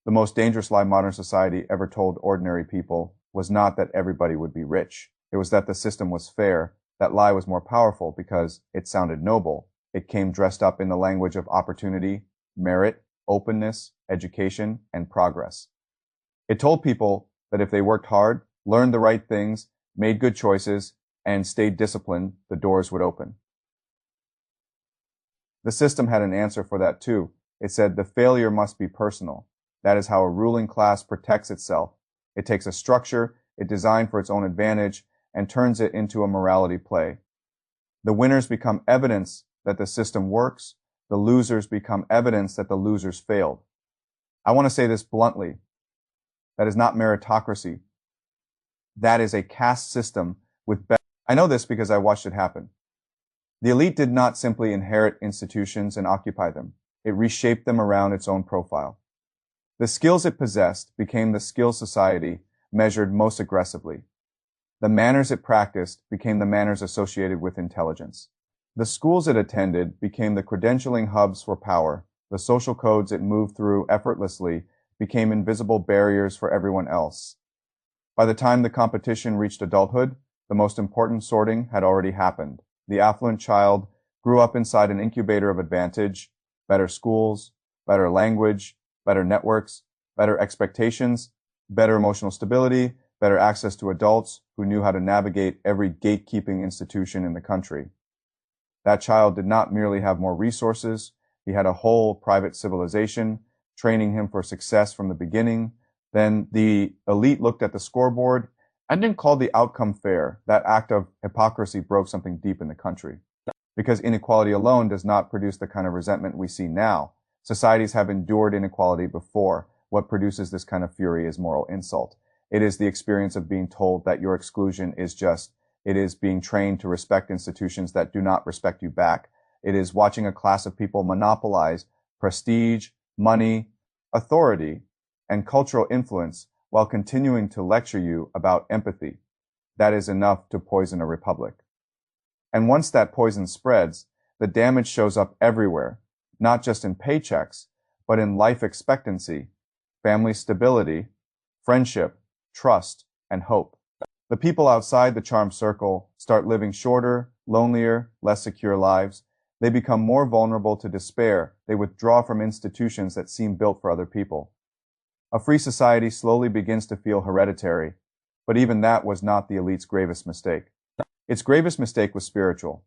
The most dangerous lie modern society ever told ordinary people was not that everybody would be rich. It was that the system was fair. That lie was more powerful because it sounded noble. It came dressed up in the language of opportunity, merit, openness, education, and progress. It told people that if they worked hard, learned the right things, made good choices, and stayed disciplined, the doors would open. The system had an answer for that too. It said the failure must be personal. That is how a ruling class protects itself. It takes a structure it designed for its own advantage and turns it into a morality play. The winners become evidence that the system works. The losers become evidence that the losers failed. I want to say this bluntly. That is not meritocracy. That is a caste system with better. I know this because I watched it happen. The elite did not simply inherit institutions and occupy them. It reshaped them around its own profile. The skills it possessed became the skills society measured most aggressively. The manners it practiced became the manners associated with intelligence. The schools it attended became the credentialing hubs for power. The social codes it moved through effortlessly became invisible barriers for everyone else. By the time the competition reached adulthood, the most important sorting had already happened. The affluent child grew up inside an incubator of advantage, better schools, better language, better networks, better expectations, better emotional stability, better access to adults who knew how to navigate every gatekeeping institution in the country. That child did not merely have more resources, he had a whole private civilization, training him for success from the beginning. Then the elite looked at the scoreboard and didn't call the outcome fair. That act of hypocrisy broke something deep in the country. Because inequality alone does not produce the kind of resentment we see now. Societies have endured inequality before. What produces this kind of fury is moral insult. It is the experience of being told that your exclusion is just. It is being trained to respect institutions that do not respect you back. It is watching a class of people monopolize prestige, money, authority, and cultural influence while continuing to lecture you about empathy. That is enough to poison a republic. And once that poison spreads, the damage shows up everywhere, not just in paychecks, but in life expectancy, family stability, friendship, trust, and hope. The people outside the charm circle start living shorter, lonelier, less secure lives. They become more vulnerable to despair. They withdraw from institutions that seem built for other people. A free society slowly begins to feel hereditary, but even that was not the elite's gravest mistake. Its gravest mistake was spiritual.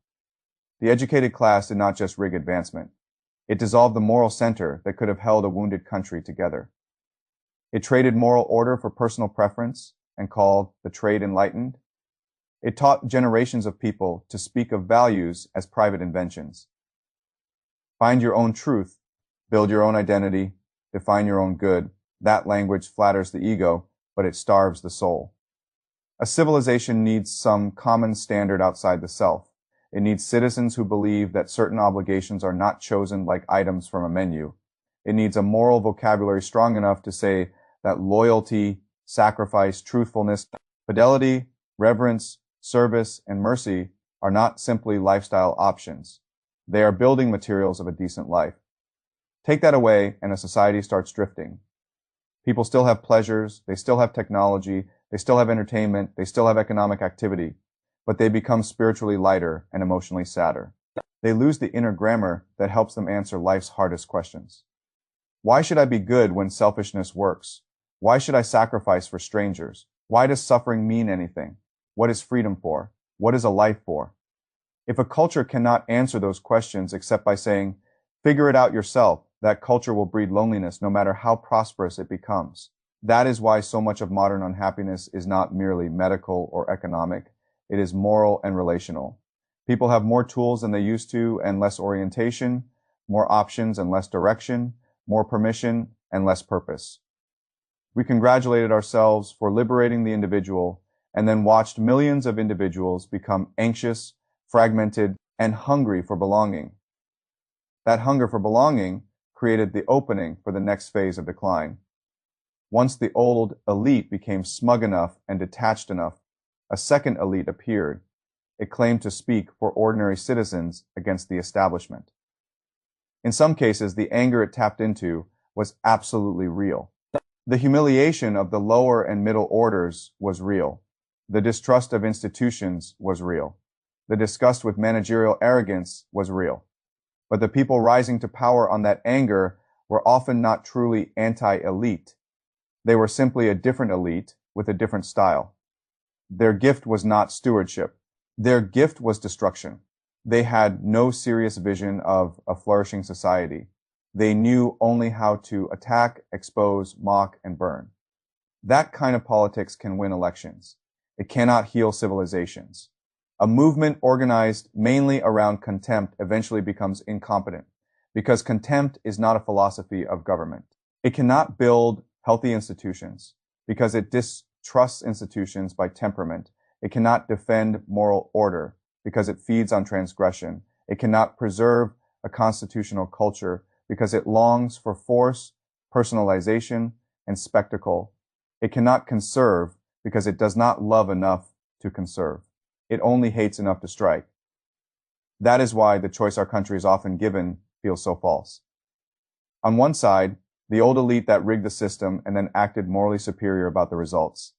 The educated class did not just rig advancement. It dissolved the moral center that could have held a wounded country together. It traded moral order for personal preference and called the trade enlightened. It taught generations of people to speak of values as private inventions. Find your own truth, build your own identity, define your own good. That language flatters the ego, but it starves the soul. A civilization needs some common standard outside the self. It needs citizens who believe that certain obligations are not chosen like items from a menu. It needs a moral vocabulary strong enough to say that loyalty, sacrifice, truthfulness, fidelity, reverence, service, and mercy are not simply lifestyle options. They are building materials of a decent life. Take that away and a society starts drifting. People still have pleasures, they still have technology, they still have entertainment, they still have economic activity, but they become spiritually lighter and emotionally sadder. They lose the inner grammar that helps them answer life's hardest questions. Why should I be good when selfishness works? Why should I sacrifice for strangers? Why does suffering mean anything? What is freedom for? What is a life for? If a culture cannot answer those questions except by saying, figure it out yourself, that culture will breed loneliness no matter how prosperous it becomes. That is why so much of modern unhappiness is not merely medical or economic. It is moral and relational. People have more tools than they used to and less orientation, more options and less direction, more permission and less purpose. We congratulated ourselves for liberating the individual and then watched millions of individuals become anxious, fragmented, and hungry for belonging. That hunger for belonging created the opening for the next phase of decline. Once the old elite became smug enough and detached enough, a second elite appeared. It claimed to speak for ordinary citizens against the establishment. In some cases, the anger it tapped into was absolutely real. The humiliation of the lower and middle orders was real. The distrust of institutions was real. The disgust with managerial arrogance was real. But the people rising to power on that anger were often not truly anti-elite. They were simply a different elite with a different style. Their gift was not stewardship. Their gift was destruction. They had no serious vision of a flourishing society. They knew only how to attack, expose, mock, and burn. That kind of politics can win elections. It cannot heal civilizations. A movement organized mainly around contempt eventually becomes incompetent, because contempt is not a philosophy of government. It cannot build healthy institutions, because it distrusts institutions by temperament. It cannot defend moral order, because it feeds on transgression. It cannot preserve a constitutional culture, because it longs for force, personalization, and spectacle. It cannot conserve, because it does not love enough to conserve. It only hates enough to strike. That is why the choice our country is often given feels so false. On one side, the old elite that rigged the system and then acted morally superior about the results.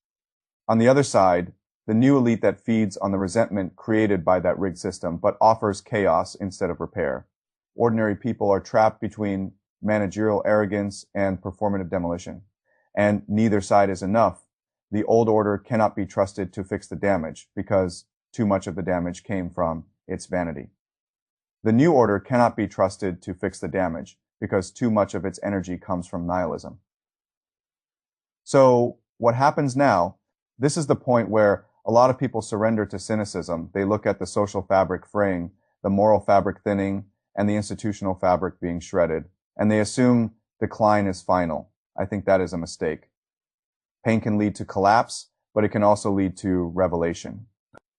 On the other side, the new elite that feeds on the resentment created by that rigged system, but offers chaos instead of repair. Ordinary people are trapped between managerial arrogance and performative demolition, and neither side is enough. The old order cannot be trusted to fix the damage, because too much of the damage came from its vanity. The new order cannot be trusted to fix the damage, because too much of its energy comes from nihilism. So what happens now? This is the point where a lot of people surrender to cynicism. They look at the social fabric fraying, the moral fabric thinning, and the institutional fabric being shredded, and they assume decline is final. I think that is a mistake. Pain can lead to collapse, but it can also lead to revelation.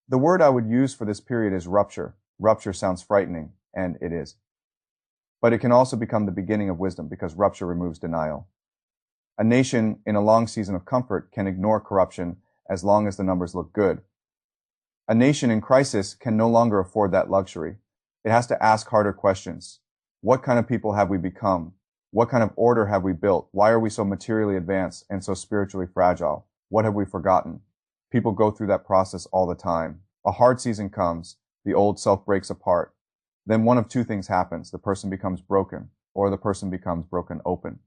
The word I would use for this period is rupture. Rupture sounds frightening, and it is. But it can also become the beginning of wisdom, because rupture removes denial. A nation in a long season of comfort can ignore corruption as long as the numbers look good. A nation in crisis can no longer afford that luxury. It has to ask harder questions. What kind of people have we become? What kind of order have we built? Why are we so materially advanced and so spiritually fragile? What have we forgotten? People go through that process all the time. A hard season comes, the old self breaks apart. Then one of two things happens. The person becomes broken, or the person becomes broken open.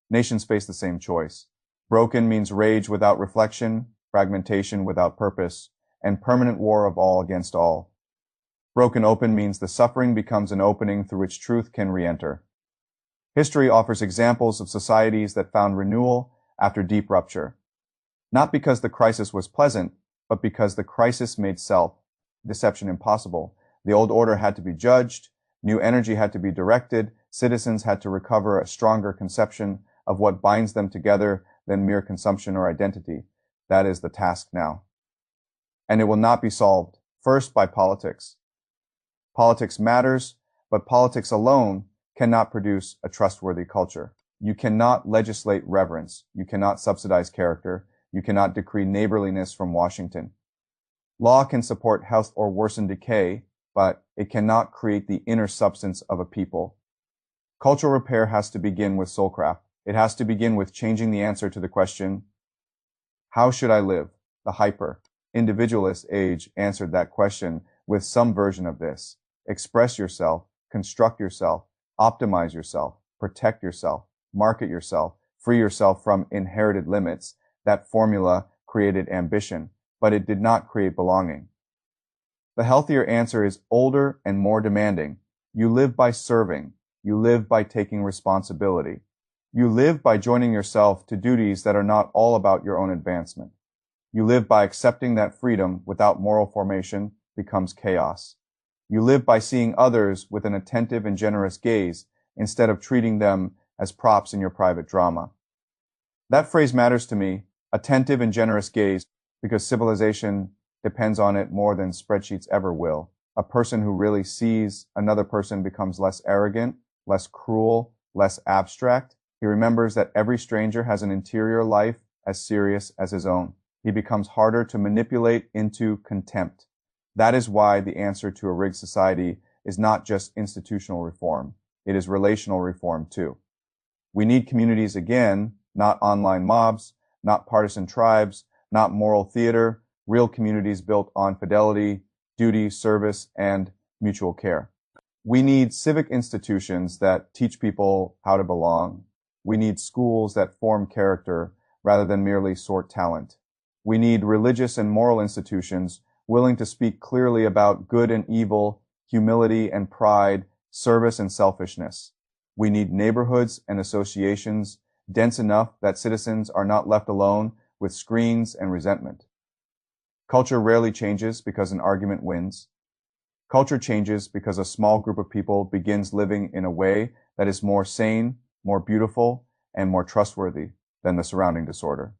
Nations face the same choice. Broken means rage without reflection, fragmentation without purpose, and permanent war of all against all. Broken open means the suffering becomes an opening through which truth can re-enter. History offers examples of societies that found renewal after deep rupture. Not because the crisis was pleasant, but because the crisis made self-deception impossible. The old order had to be judged, new energy had to be directed, citizens had to recover a stronger conception of what binds them together than mere consumption or identity. That is the task now. And it will not be solved, first, by politics. Politics matters, but politics alone cannot produce a trustworthy culture. You cannot legislate reverence. You cannot subsidize character. You cannot decree neighborliness from Washington. Law can support health or worsen decay, but it cannot create the inner substance of a people. Cultural repair has to begin with soulcraft. It has to begin with changing the answer to the question, how should I live? The hyper-individualist age answered that question with some version of this. Express yourself, construct yourself, optimize yourself, protect yourself, market yourself, free yourself from inherited limits. That formula created ambition, but it did not create belonging. The healthier answer is older and more demanding. You live by serving. You live by taking responsibility. You live by joining yourself to duties that are not all about your own advancement. You live by accepting that freedom without moral formation becomes chaos. You live by seeing others with an attentive and generous gaze instead of treating them as props in your private drama. That phrase matters to me, attentive and generous gaze, because civilization depends on it more than spreadsheets ever will. A person who really sees another person becomes less arrogant, less cruel, less abstract. He remembers that every stranger has an interior life as serious as his own. He becomes harder to manipulate into contempt. That is why the answer to a rigged society is not just institutional reform. It is relational reform too. We need communities again not online mobs, not partisan tribes, not moral theater, real communities built on fidelity, duty, service, and mutual care. We need civic institutions that teach people how to belong. We need schools that form character rather than merely sort talent. We need religious and moral institutions willing to speak clearly about good and evil, humility and pride, service and selfishness. We need neighborhoods and associations dense enough that citizens are not left alone with screens and resentment. Culture rarely changes because an argument wins. Culture changes because a small group of people begins living in a way that is more sane, more beautiful, and more trustworthy than the surrounding disorder.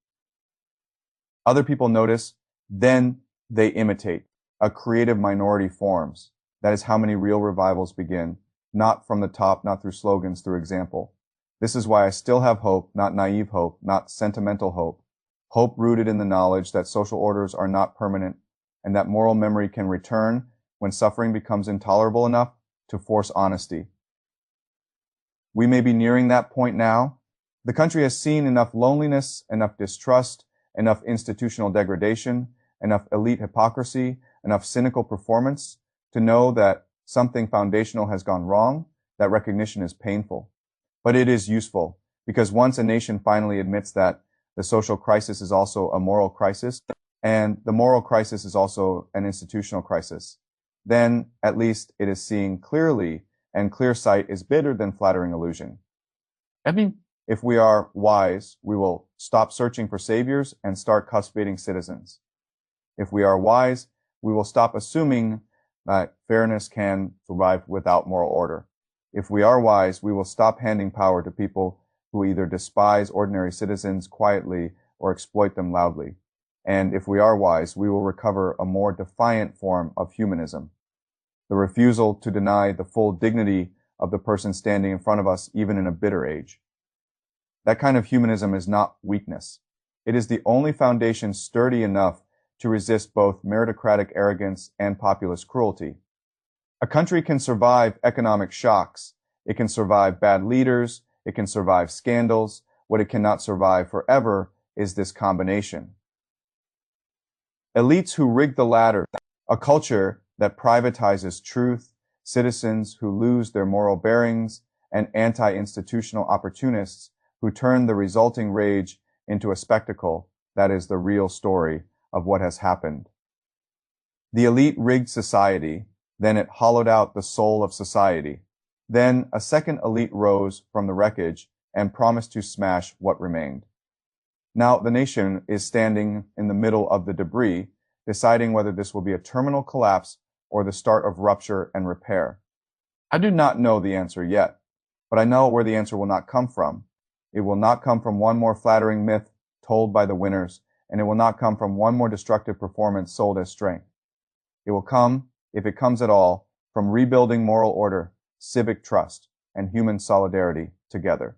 Other people notice, then they imitate. A creative minority forms. That is how many real revivals begin, not from the top, not through slogans, through example. This is why I still have hope, not naive hope, not sentimental hope. Hope rooted in the knowledge that social orders are not permanent and that moral memory can return when suffering becomes intolerable enough to force honesty. We may be nearing that point now. The country has seen enough loneliness, enough distrust, enough institutional degradation, enough elite hypocrisy, enough cynical performance to know that something foundational has gone wrong. That recognition is painful, but it is useful, because once a nation finally admits that the social crisis is also a moral crisis, and the moral crisis is also an institutional crisis, then at least it is seeing clearly, and clear sight is better than flattering illusion. If we are wise, we will stop searching for saviors and start cultivating citizens. If we are wise, we will stop assuming that fairness can survive without moral order. If we are wise, we will stop handing power to people who either despise ordinary citizens quietly or exploit them loudly. And if we are wise, we will recover a more defiant form of humanism, the refusal to deny the full dignity of the person standing in front of us, even in a bitter age. That kind of humanism is not weakness. It is the only foundation sturdy enough to resist both meritocratic arrogance and populist cruelty. A country can survive economic shocks. It can survive bad leaders. It can survive scandals. What it cannot survive forever is this combination. Elites who rig the ladder, a culture that privatizes truth, citizens who lose their moral bearings, and anti-institutional opportunists who turn the resulting rage into a spectacle. That is the real story of what has happened. The elite rigged society, then it hollowed out the soul of society. Then a second elite rose from the wreckage and promised to smash what remained. Now the nation is standing in the middle of the debris, deciding whether this will be a terminal collapse or the start of rupture and repair. I do not know the answer yet, but I know where the answer will not come from. It will not come from one more flattering myth told by the winners, and it will not come from one more destructive performance sold as strength. It will come, if it comes at all, from rebuilding moral order, civic trust, and human solidarity together.